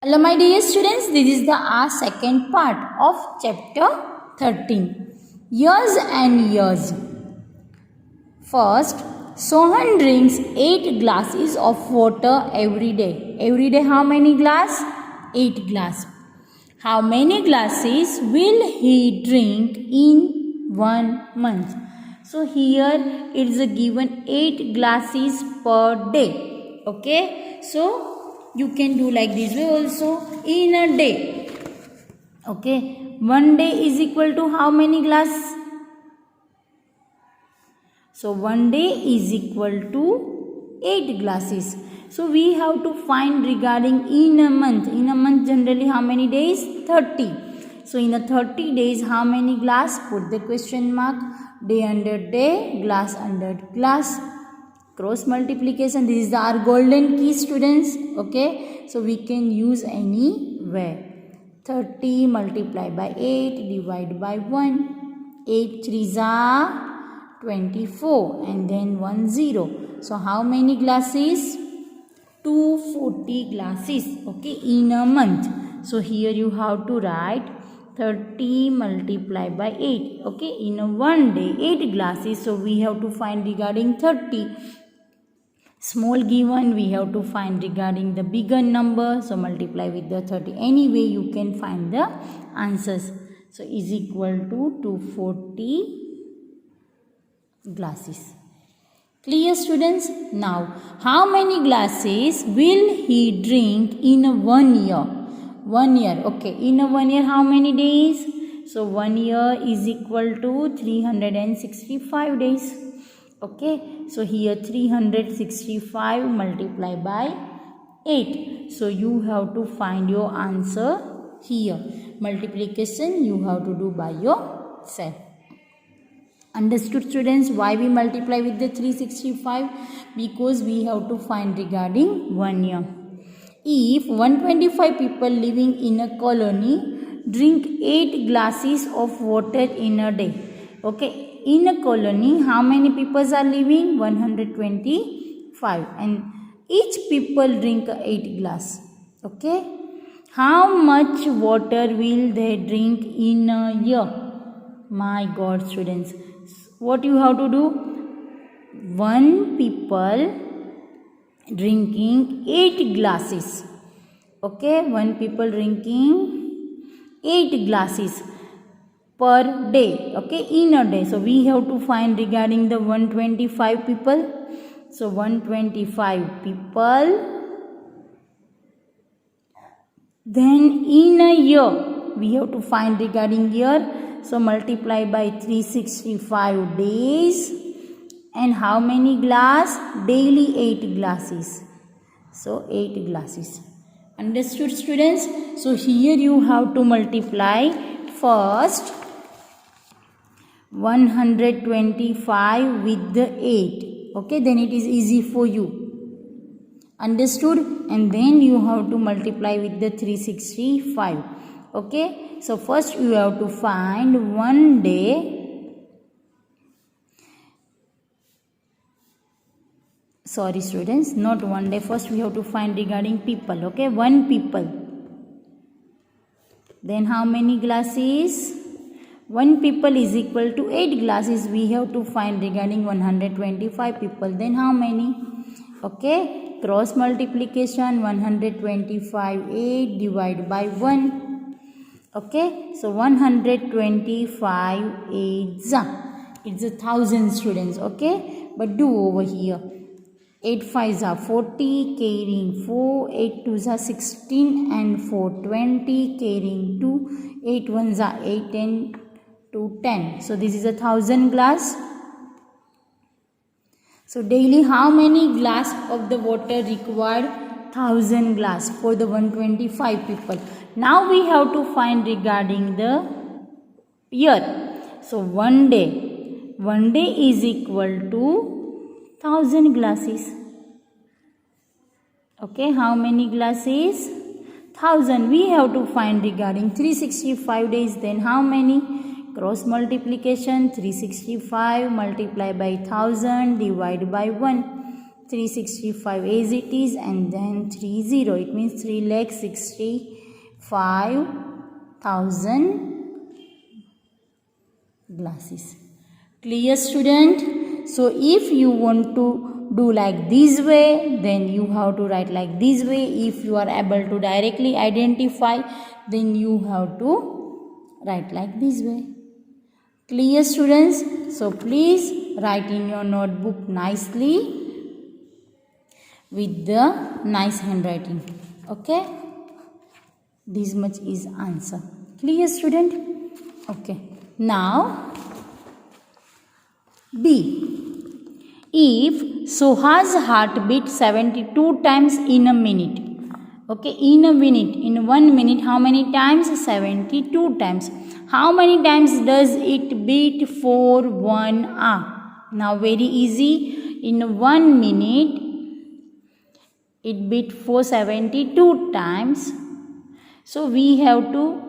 Hello my dear students, this is the our second part of chapter 13. Years and years. First, Sohan drinks 8 glasses of water every day. Every day how many glass? 8 glass. How many glasses will he drink in 1 month? So here it is given 8 glasses per day. Okay. So you can do like this way also in a day. Okay. 1 day is equal to how many glass? So 1 day is equal to 8 glasses. So we have to find regarding in a month. In a month generally how many days? 30. So in a 30 days how many glass? Put the question mark. Day under day, glass under glass. Cross multiplication. This is our golden key, students. Okay. So we can use anywhere. 30 multiplied by 8 divided by 1. 8 3s are 24 and then 1 0. So how many glasses? 240 glasses. Okay. In a month. So here you have to write 30 multiplied by 8. Okay. In a 1 day 8 glasses. So we have to find regarding 30. Small given we have to find regarding the bigger number. So multiply with the 30. Anyway you can find the answers. So is equal to 240 glasses. Clear, students? Now how many glasses will he drink in a 1 year? 1 year. Okay. In a 1 year how many days? So 1 year is equal to 365 days. Okay, so here 365 multiplied by 8. So you have to find your answer here. Multiplication you have to do by yourself. Understood, students, why we multiply with the 365? Because we have to find regarding 1 year. If 125 people living in a colony drink 8 glasses of water in a day. Okay. In a colony, how many people are living? 125. And each people drink 8 glass. Okay. How much water will they drink in a year? My God, students. What you have to do? 1 people drinking 8 glasses. Okay. 1 people drinking 8 glasses per day. Okay, in a day. So we have to find regarding the 125 people. So 125 people. Then in a year we have to find regarding year. So multiply by 365 days. And how many glass? Daily 8 glasses. So 8 glasses. Understood, students? So here you have to multiply first 125 with the 8. Okay, then it is easy for you. Understood? And then you have to multiply with the 365. Okay, so first you have to find 1 day. Sorry, students, not 1 day. First we have to find regarding people. Okay, 1 people. Then how many glasses? 1 people is equal to 8 glasses. We have to find regarding 125 people. Then how many? Okay. Cross multiplication. 125 8 divided by 1. Okay. So 125 8s. It's 1,000, students. Okay. But do over here. 8 5s are 40, carrying 4, 8 2s are 16 and 4 20, carrying 2, 8 1s are 8 and to 10. So this is 1,000 glass. So daily how many glass of the water required? 1,000 glass for the 125 people. Now we have to find regarding the year. So 1 day. 1 day is equal to 1,000 glasses. Okay, how many glasses? 1,000. We have to find regarding 365 days. Then how many? Cross multiplication. 365 multiplied by 1,000 divided by 1. 365 as it is, and then 30. It means 3,65,000 glasses. Clear, student? So if you want to do like this way, then you have to write like this way. If you are able to directly identify, then you have to write like this way. Clear, students? So please write in your notebook nicely with the nice handwriting. Okay? This much is answer. Clear, student? Okay. Now B. If Soha's heart beat 72 times in a minute. Okay, in a minute. In 1 minute, how many times? 72 times. How many times does it beat for 1 hour? Now very easy. In 1 minute, it beat for 72 times. So we have to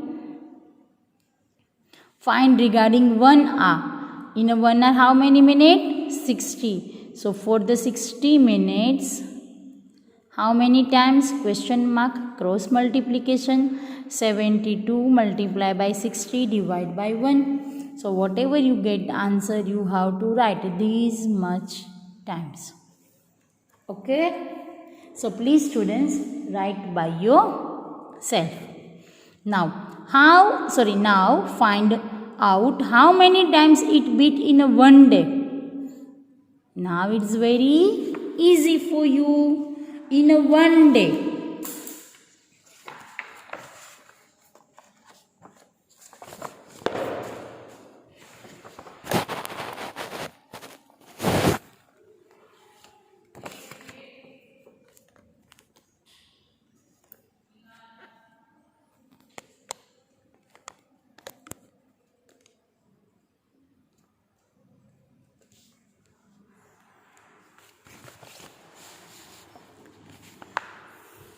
find regarding 1 hour. In a 1 hour, how many minutes? 60. So for the 60 minutes, how many times? Question mark, cross multiplication. 72 multiplied by 60 divided by 1. So whatever you get the answer, you have to write this much times. Okay? So please students, write by yourself. Now find out how many times it beat in a 1 day. Now it's very easy for you. In a 1 day.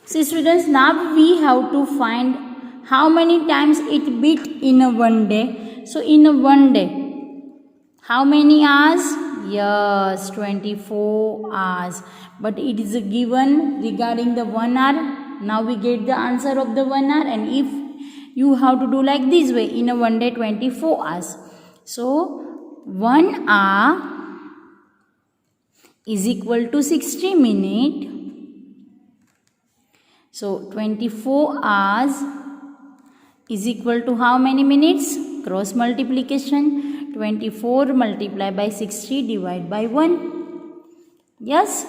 See students, now we have to find how many times it beat in a 1 day. So in a 1 day, how many hours? Yes, 24 hours. But it is given regarding the 1 hour. Now we get the answer of the 1 hour, and if you have to do like this way, in a 1 day 24 hours. So 1 hour is equal to 60 minutes. So 24 hours is equal to how many minutes? Cross multiplication. 24 multiplied by 60 divided by 1. Yes?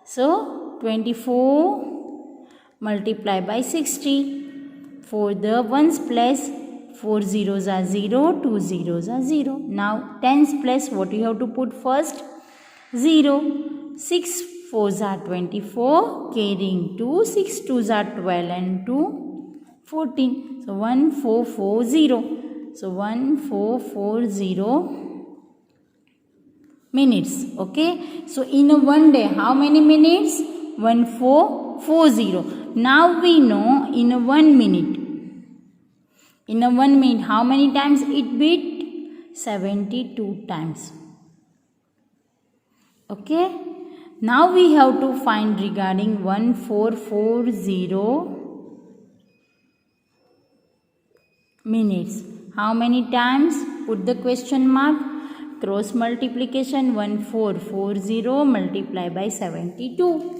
So 24 multiplied by 60. For the ones place, 4 zeros are 0, 2 zeros are 0. Now tens place, what you have to put first? 0. 6 4s are 24, carrying 2, 6 2s are 12 and 2, 14. So 1440. So 1440 minutes. Okay. So in a 1 day, how many minutes? 1440. Now we know in a 1 minute. In a 1 minute, how many times it beat? 72 times. Okay. Now we have to find regarding 1440 minutes. How many times? Put the question mark. Cross multiplication. 1440 multiplied by 72.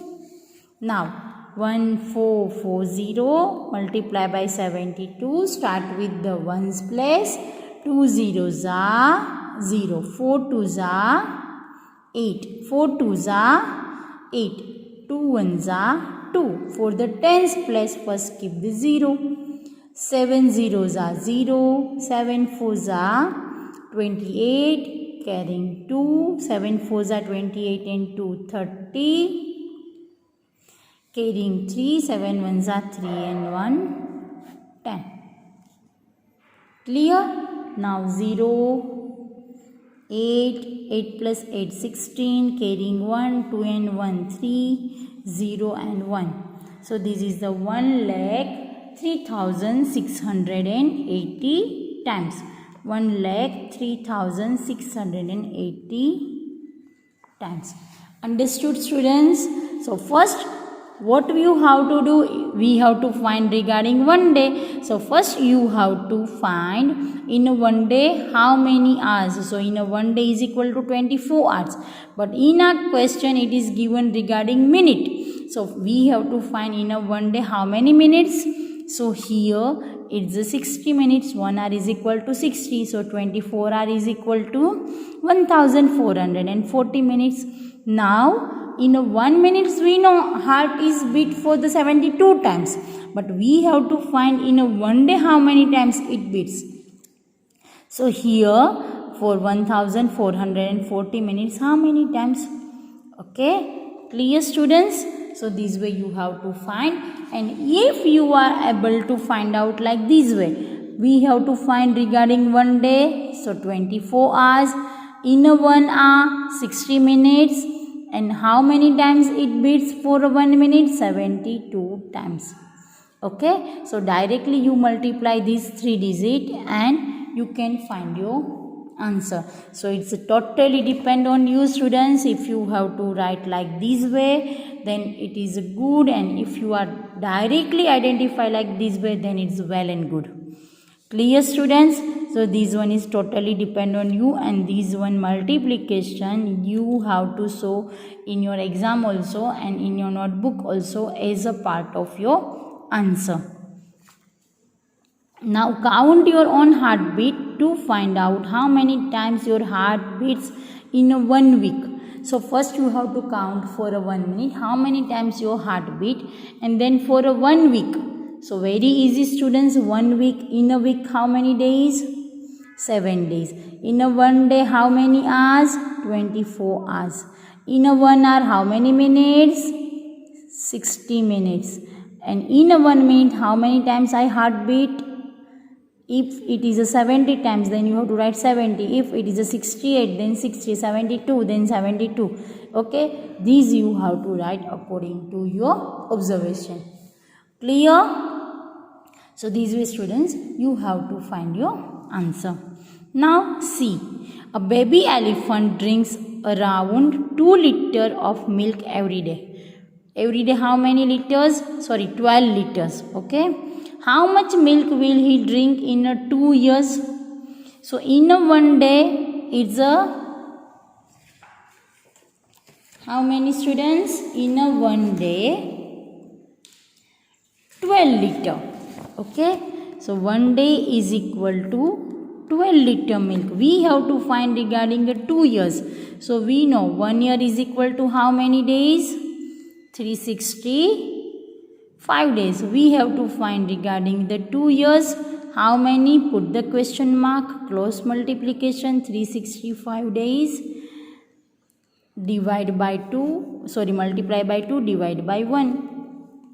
Now 1440 multiplied by 72. Start with the ones place. 2 zeros are 0. 4 twos are 8. 4 twos are 8. 2 ones are 2. For the tens place, first keep the 0. 7 zeros are 0. 7 fours are 28. Carrying 2. 7 fours are 28 and 2 30. Carrying 3. 7 ones are 3 and 1 10. Clear? Now 0. 8 plus 8 16, carrying 1, 2 and 1 3, 0 and 1. So this is the 1,03,680 times. 1,03,680 times. Understood, students? So first, what you have to do, we have to find regarding one day. So first you have to find in a one day how many hours. So in a one day is equal to 24 hours. But in a question it is given regarding minute. So we have to find in a one day how many minutes. So here it's a 60 minutes, 1 hour is equal to 60. So 24 hour is equal to 1440 minutes. Now in a 1 minute we know heart is beat for the 72 times, but we have to find in a one day how many times it beats. So here for 1440 minutes how many times? Okay, clear, students? So this way you have to find, and if you are able to find out like this way, we have to find regarding one day. So 24 hours, in a 1 hour 60 minutes, and how many times it beats for 1 minute? 72 times. Okay, so directly you multiply these 3 digits and you can find your answer. So it's totally depend on you, students. If you have to write like this way, then it is good, and if you are directly identify like this way, then it's well and good. Clear, students? So this one is totally depend on you, and this one multiplication you have to show in your exam also and in your notebook also as a part of your answer. Now count your own heartbeat to find out how many times your heart beats in a 1 week. So first you have to count for a 1 minute how many times your heart beat, and then for a 1 week. So very easy, students. 1 week, in a week how many days? 7 days. In a 1 day how many hours? 24 hours. In a 1 hour how many minutes? 60 minutes. And in a 1 minute how many times I heartbeat? If it is a 70 times, then you have to write 70. If it is a 68, then 60, 72, then 72. Okay, these you have to write according to your observation. Clear? So these way, students, you have to find your answer. Now see, a baby elephant drinks around 2 liters of milk every day. Every day how many liters? 12 liters. Okay. How much milk will he drink in a 2 years? So in a 1 day, it's a how many, students? In a 1 day, 12 liter. Okay. So 1 day is equal to 12 liter milk. We have to find regarding the 2 years. So we know 1 year is equal to how many days? 365 days. We have to find regarding the 2 years how many. Put the question mark, close multiplication. 365 days divide by 2, multiply by 2, divide by 1.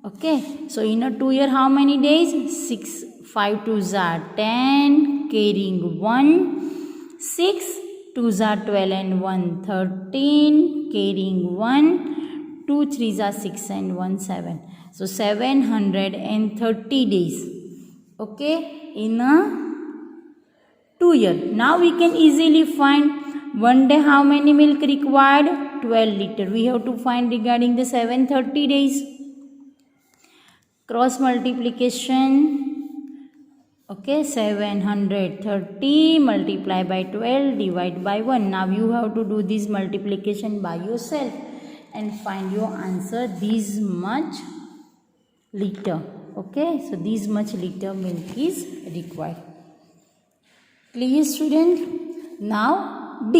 Okay, so in a 2 year how many days? 6, 5 2s are 10, carrying 1, 6 2s are 12 and 1 13, carrying 1, 2 3s are 6 and 1 7. So 730 days. Okay, in a 2 year. Now we can easily find 1 day how many milk required? 12 liter. We have to find regarding the 730 days. Cross multiplication. Okay, 730 multiply by 12 divide by 1. Now you have to do this multiplication by yourself and find your answer. This much liter. Okay, so this much liter milk is required. Clear, student? Now D.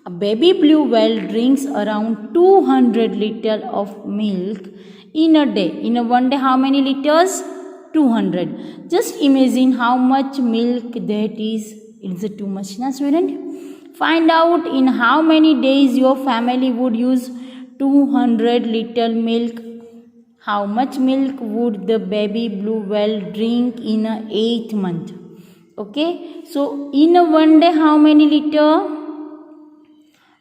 A baby blue whale drinks around 200 liters of milk in a day. In a 1 day how many liters? 200. Just imagine how much milk that is. Is it too much, na, student? Find out in how many days your family would use 200 liter milk. How much milk would the baby blue whale drink in a 8th month? Okay, so in a 1 day how many liter?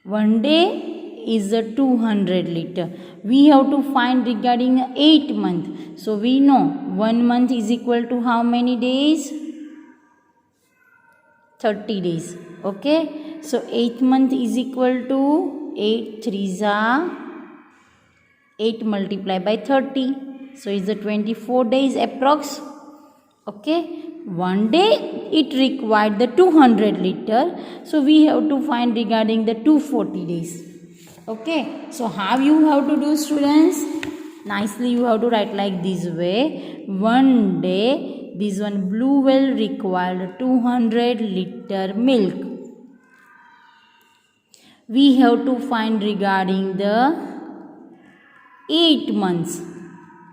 1 day is a 200 liter. We have to find regarding 8 month. So we know 1 month is equal to how many days? 30 days. Okay, so 8th month is equal to 8 3s are 8 multiplied by 30. So it's the 24 days approx. Okay. One day it required the 200 liter. So we have to find regarding the 240 days. Okay. So how you have to do, students? Nicely you have to write like this way. One day this one blue whale required 200 liter milk. We have to find regarding the 8 months.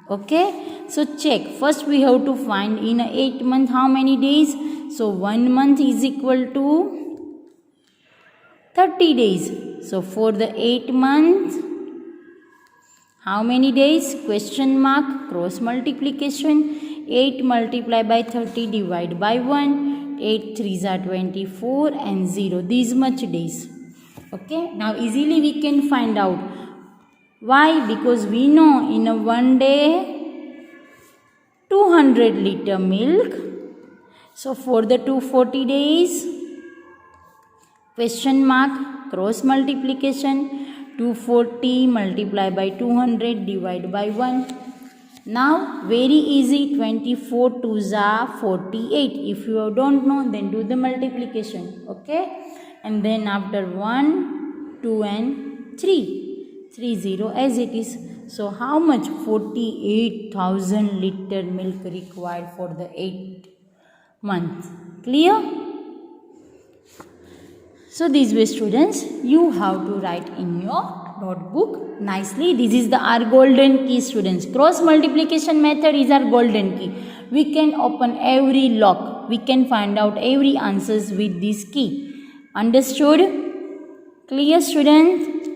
Okay, so check. First we have to find in a 8 month how many days. So 1 month is equal to 30 days. So for the 8 months, how many days? Question mark, cross multiplication. 8 multiplied by 30 divide by 1. 8 3s are 24 and 0. These much days. Okay, now easily we can find out. Why? Because we know in a one day 200 liter milk. So for the 240 days, question mark, cross multiplication, 240 multiplied by 200 divide by 1. Now very easy, 24 2s are 48. If you don't know, then do the multiplication. Okay, and then after 1, 2 and 3. 30 as it is. So how much? 48,000 liter milk required for the 8 months. Clear? So these way, students, you have to write in your notebook nicely. This is our golden key, students. Cross multiplication method is our golden key. We can open every lock. We can find out every answers with this key. Understood? Clear, students?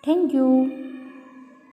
Thank you.